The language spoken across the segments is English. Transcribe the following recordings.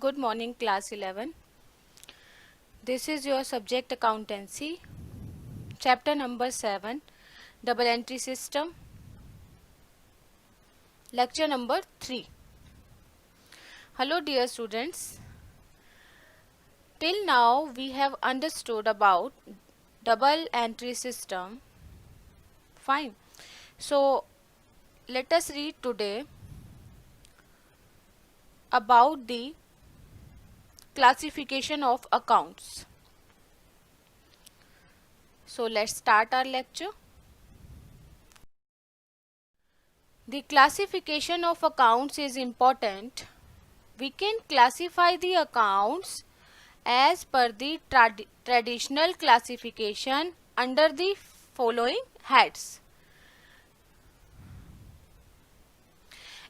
Good morning, class 11. This is your subject accountancy, chapter number 7, double entry system, lecture number 3. Hello, dear students. Till now, we have understood about double entry system. Fine. So, let us read today about the classification of accounts. So, let's start our lecture. The classification of accounts is important. We can classify the accounts as per the traditional classification under the following heads.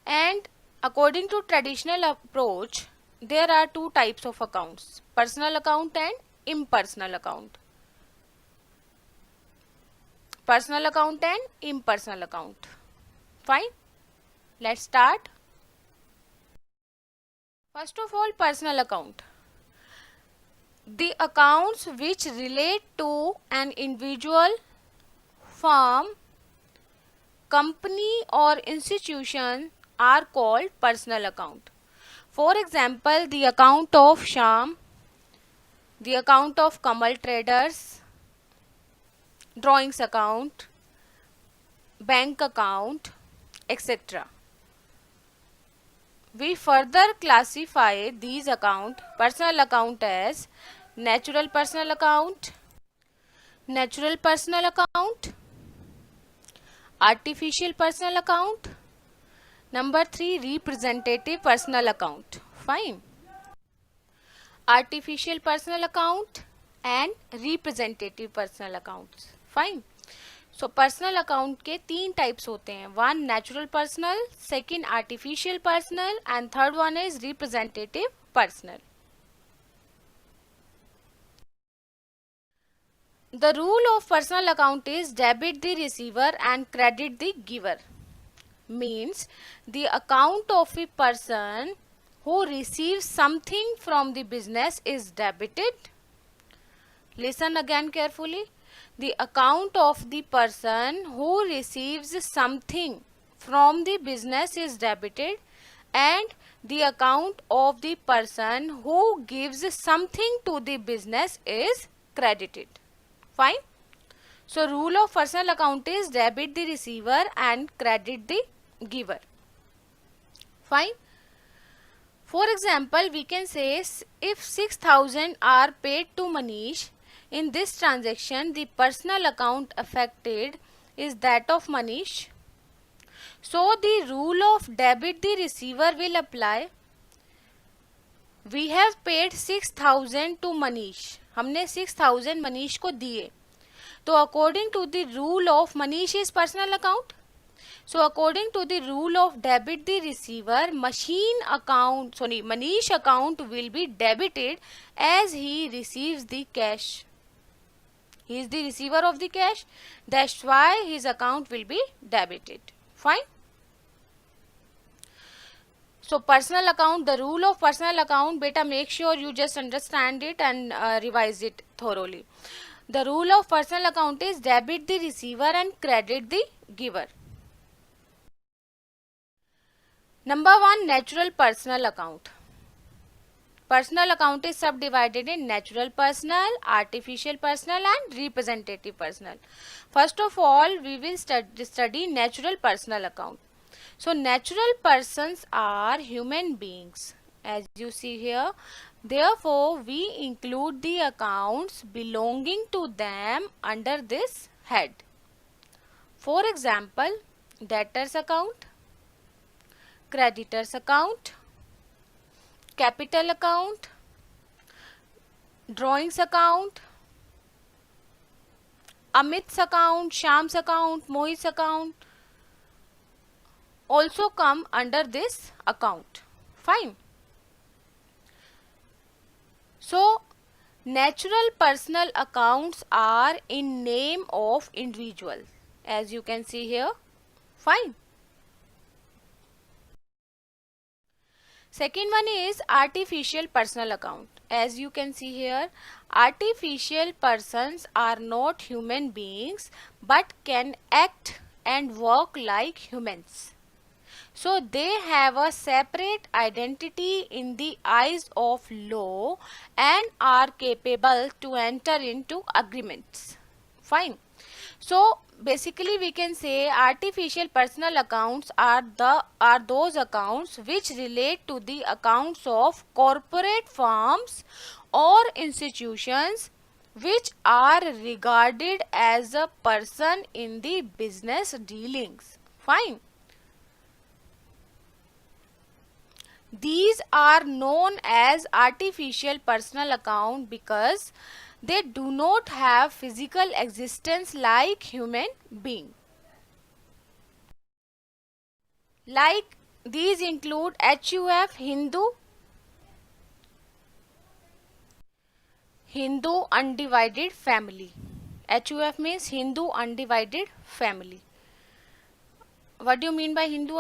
And according to traditional approach, there are two types of accounts: personal account and impersonal account. Personal account and impersonal account. Fine. Let's start. First of all, personal account. The accounts which relate to an individual, firm, company or institution are called personal account. For example, the account of Shyam, the account of Kamal Traders, drawings account, bank account, etc. We further classify these accounts, personal account, as natural personal account, artificial personal account. Number 3, representative personal account. Fine. Artificial personal account and representative personal accounts. Fine. So personal account के तीन types होते हैं. One natural personal, second artificial personal and third one is representative personal. The rule of personal account is debit the receiver and credit the giver. Means the account of a person who receives something from the business is debited. Listen again carefully. The account of the person who receives something from the business is debited and the account of the person who gives something to the business is credited. Fine. So rule of personal account is debit the receiver and credit the giver. Fine. For example, we can say if 6,000 are paid to Manish, in this transaction the personal account affected is that of Manish. So the rule of debit the receiver will apply. We have paid 6,000 to Manish. हमने 6,000 मनीष को दिए. तो according to the rule of Manish is personal account. So according to the rule of debit the receiver, Manish account will be debited as he receives the cash. He is the receiver of the cash. That's why his account will be debited. Fine. So personal account, the rule of personal account, beta, make sure you just understand it and revise it thoroughly. The rule of personal account is debit the receiver and credit the giver. Number 1, natural personal account. Personal account is subdivided in natural personal, artificial personal and representative personal. First of all, we will study natural personal account. So natural persons are human beings, as you see here. Therefore, we include the accounts belonging to them under this head. For example, debtors account, creditors account, capital account, drawings account, Amit's account, Shyam's account, Mohit's account also come under this account. Fine. So natural personal accounts are in name of individual, as you can see here. Fine. Second one is artificial personal account. As you can see here, artificial persons are not human beings but can act and work like humans. So they have a separate identity in the eyes of law and are capable to enter into agreements. Fine. So basically we can say artificial personal accounts are those accounts which relate to the accounts of corporate firms or institutions which are regarded as a person in the business dealings. Fine. These are known as artificial personal account because they do not have physical existence like human being. Like these include HUF, Hindu undivided family. HUF means Hindu undivided family. What do you mean by Hindu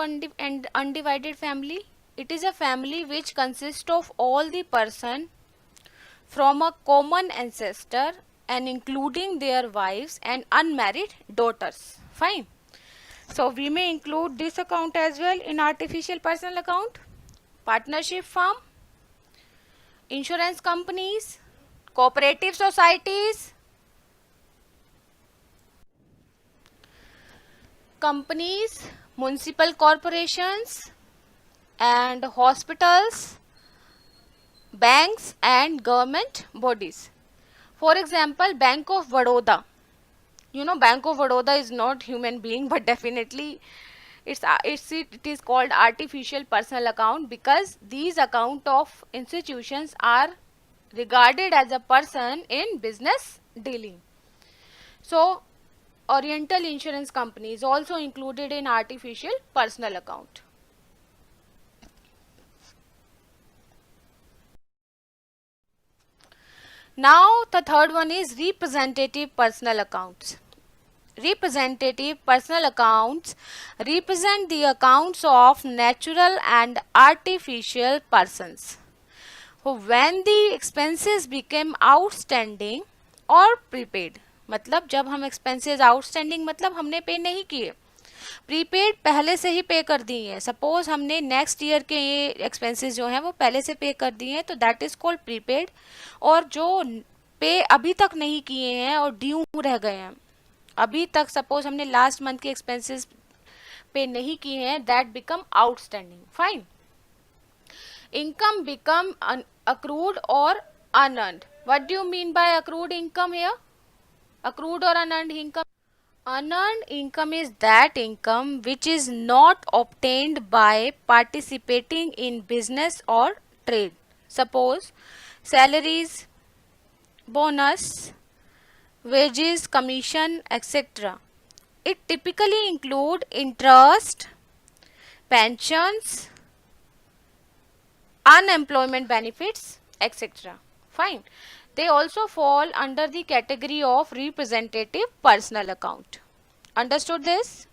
undivided family? It is a family which consists of all the person from a common ancestor and including their wives and unmarried daughters. Fine. So we may include this account as well in artificial personal account. Partnership firm, insurance companies, cooperative societies, companies, municipal corporations and hospitals, banks and government bodies. For example, Bank of Baroda. You know, Bank of Baroda is not human being, but definitely it is called artificial personal account because these account of institutions are regarded as a person in business dealing. So Oriental Insurance Company is also included in artificial personal account. Now the third one is representative personal accounts. Representative personal accounts represent the accounts of natural and artificial persons who when the expenses became outstanding or prepaid. मतलब जब हम expenses outstanding मतलब हमने पे नहीं किए, prepaid पहले से ही पे कर दी है. सपोज हमने नेक्स्ट ईयर के ये एक्सपेंसेस जो हैं वो पहले से पे कर दिए हैं तो दैट इज कॉल्ड प्रीपेड. और जो पे अभी तक नहीं किए हैं और ड्यू रह गए हैं, अभी तक सपोज हमने लास्ट मंथ के एक्सपेंसेस पे नहीं किए हैं, that become outstanding. Fine. Income become accrued or unearned. What do you mean by accrued income here? Accrued or unearned income? Unearned income is that income which is not obtained by participating in business or trade. Suppose salaries, bonus, wages, commission, etc. It typically include interest, pensions, unemployment benefits, etc. Fine. They also fall under the category of representative personal account. Understood this?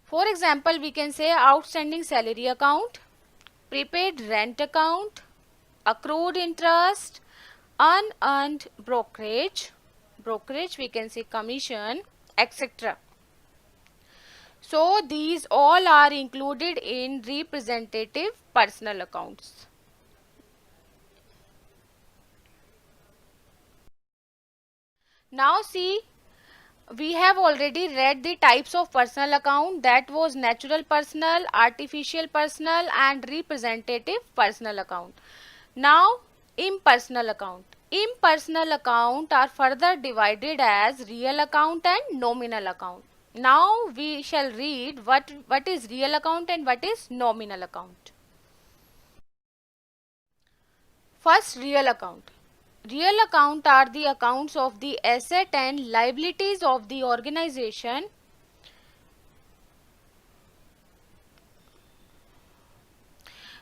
For example, we can say outstanding salary account, prepaid rent account, accrued interest, unearned brokerage we can say commission, etc. So these all are included in representative personal accounts. Now see, we have already read the types of personal account, that was natural personal, artificial personal and representative personal account. Now impersonal account. Impersonal account are further divided as real account and nominal account. Now we shall read what is real account and what is nominal account. First, real account. Real account are the accounts of the asset and liabilities of the organization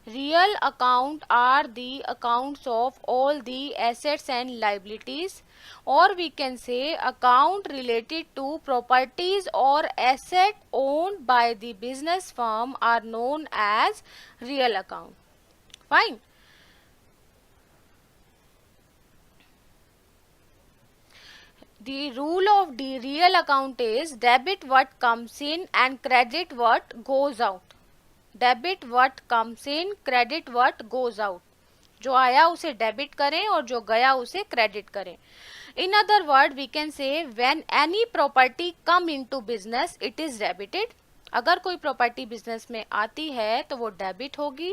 Real account are the accounts of all the assets and liabilities, or we can say account related to properties or asset owned by the business firm are known as real account. Fine. The rule of the real account is debit what comes in and credit what goes out. Debit what comes in, credit what goes out. जो आया उसे debit करें और जो गया उसे credit करें. In other word we can say when any property come into business it is debited. अगर कोई प्रॉपर्टी बिजनेस में आती है तो वो डेबिट होगी.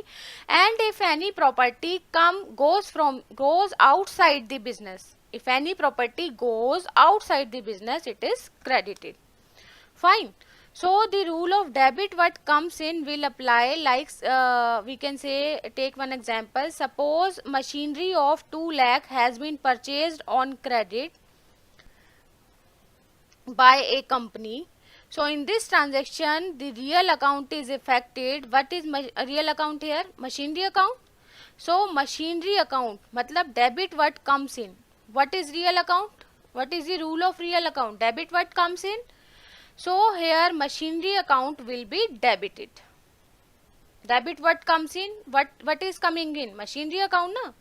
And if any property come goes outside the business, if any property goes outside the business it is credited. Fine. So the rule of debit what comes in will apply like we can say, take one example. Suppose machinery of 2 lakh has been purchased on credit by a company. So in this transaction the real account is affected. What is real account here? Machinery account. So machinery account matlab debit what comes in. What is real account? What is the rule of real account? Debit what comes in. So here machinery account will be debited. Debit what comes in. What is coming in? Machinery account na.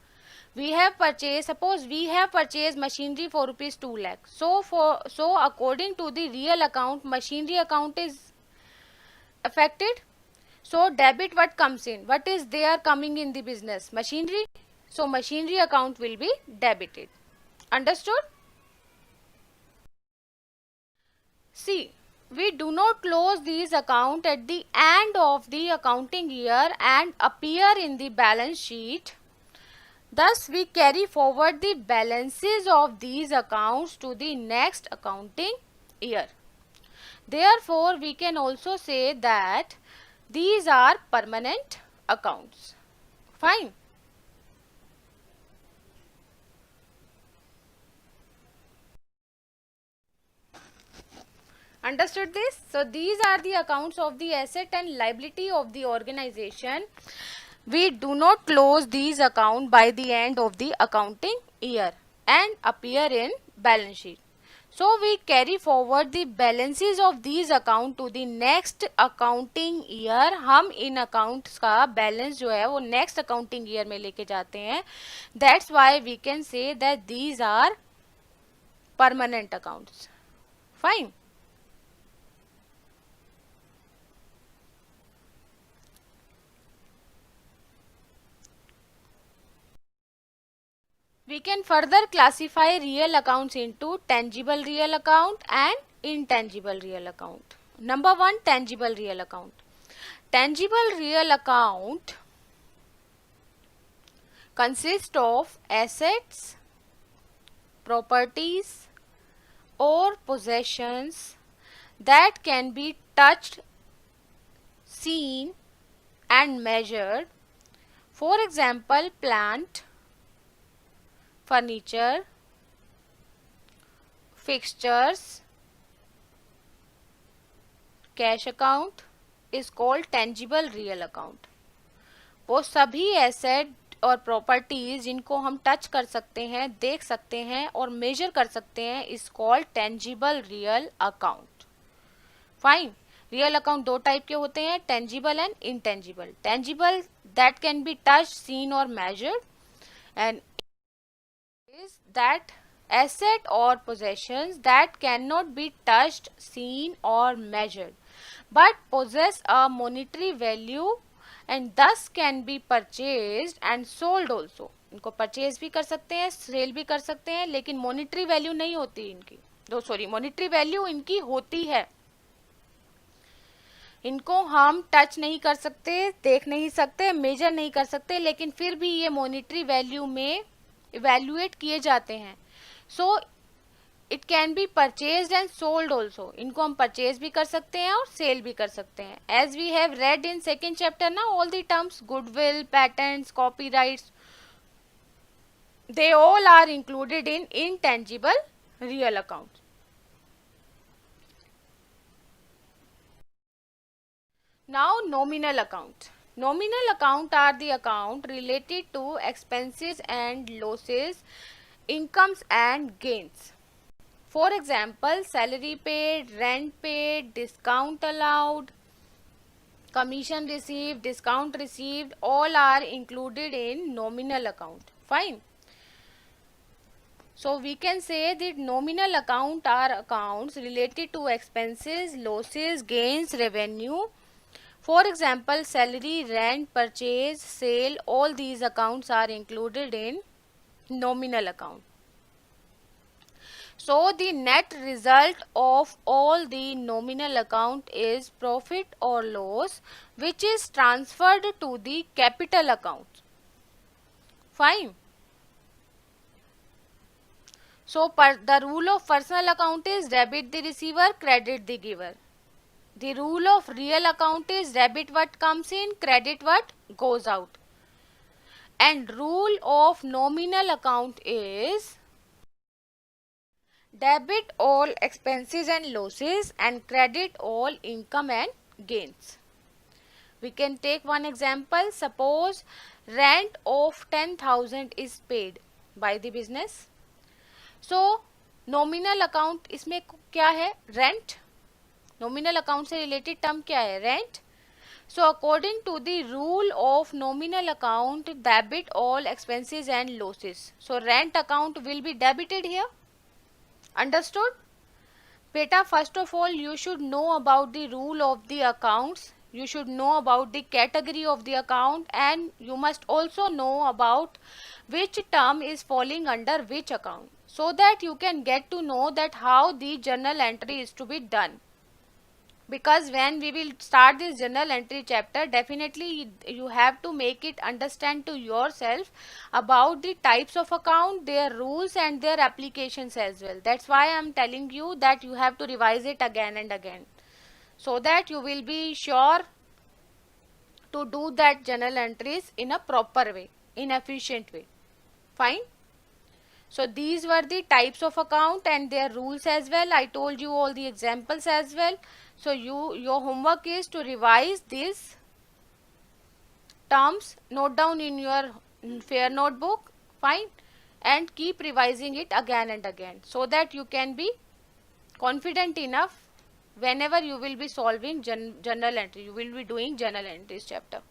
We have purchased, suppose we have purchased machinery for rupees 2 lakh. So according to the real account, machinery account is affected. So debit what comes in. What is there coming in the business? Machinery. So machinery account will be debited. Understood? See, we do not close these accounts at the end of the accounting year and appear in the balance sheet. Thus, we carry forward the balances of these accounts to the next accounting year. Therefore, we can also say that these are permanent accounts. Fine. Understood this? So these are the accounts of the asset and liability of the organization. We do not close these accounts by the end of the accounting year and appear in balance sheet. So we carry forward the balances of these accounts to the next accounting year. हम इन accounts का balance जो है वो next accounting year में लेके जाते हैं. That's why we can say that these are permanent accounts. Fine. We can further classify real accounts into tangible real account and intangible real account. Number 1, tangible real account. Tangible real account consists of assets, properties or possessions that can be touched, seen and measured. For example, plant, furniture, fixtures. Cash account is called tangible real account. वो सभी asset और properties जिनको हम touch कर सकते हैं, देख सकते हैं और मेजर कर सकते हैं is called tangible real account. Fine. Real account दो टाइप के होते हैं, tangible and intangible. Tangible that can be touch, seen और measured, and is that asset or possessions that cannot be touched, seen or measured but possess a monetary value and thus can be purchased and sold also. इनको purchase भी कर सकते हैं, cell भी कर सकते हैं, लेकिन मॉनिटरी वैल्यू नहीं होती इनकी. मॉनिटरी वैल्यू इनकी होती है. इनको हम टच नहीं कर सकते, देख नहीं सकते, मेजर नहीं कर सकते, लेकिन फिर भी ये मॉनिटरी वैल्यू में इवेल्युएट किए जाते हैं. So it can be purchased and sold also. इनको हम परचेज भी कर सकते हैं और सेल भी कर सकते हैं. As we have read in second chapter ना, all the terms goodwill, patents, copyrights, they all are included in intangible real account. Now nominal account. Nominal account are the account related to expenses and losses, incomes and gains. For example, salary paid, rent paid, discount allowed, commission received, discount received, all are included in nominal account. Fine. So we can say that nominal account are accounts related to expenses, losses, gains, revenue. For example, salary, rent, purchase, sale, all these accounts are included in nominal account. So the net result of all the nominal account is profit or loss, which is transferred to the capital account. Fine. So the rule of personal account is debit the receiver, credit the giver. The rule of real account is debit what comes in, credit what goes out. And rule of nominal account is debit all expenses and losses and credit all income and gains. We can take one example. Suppose rent of 10,000 is paid by the business. So nominal account इसमें क्या है? Rent. Nominal account से related term क्या है? Rent. So according to the rule of nominal account, debit all expenses and losses. So rent account will be debited here. Understood? बेटा, first of all you should know about the rule of the accounts. You should know about the category of the account, and you must also know about which term is falling under which account, so that you can get to know that how the journal entry is to be done. Because when we will start this journal entry chapter, definitely you have to make it understand to yourself about the types of account, their rules and their applications as well. That's why I am telling you that you have to revise it again and again, so that you will be sure to do that journal entries in a proper way, in efficient way. Fine. So these were the types of account and their rules as well. I told you all the examples as well. So your homework is to revise these terms, note down in your fair notebook. Fine. And keep revising it again and again, so that you can be confident enough whenever you will be solving journal entry, you will be doing journal entries chapter.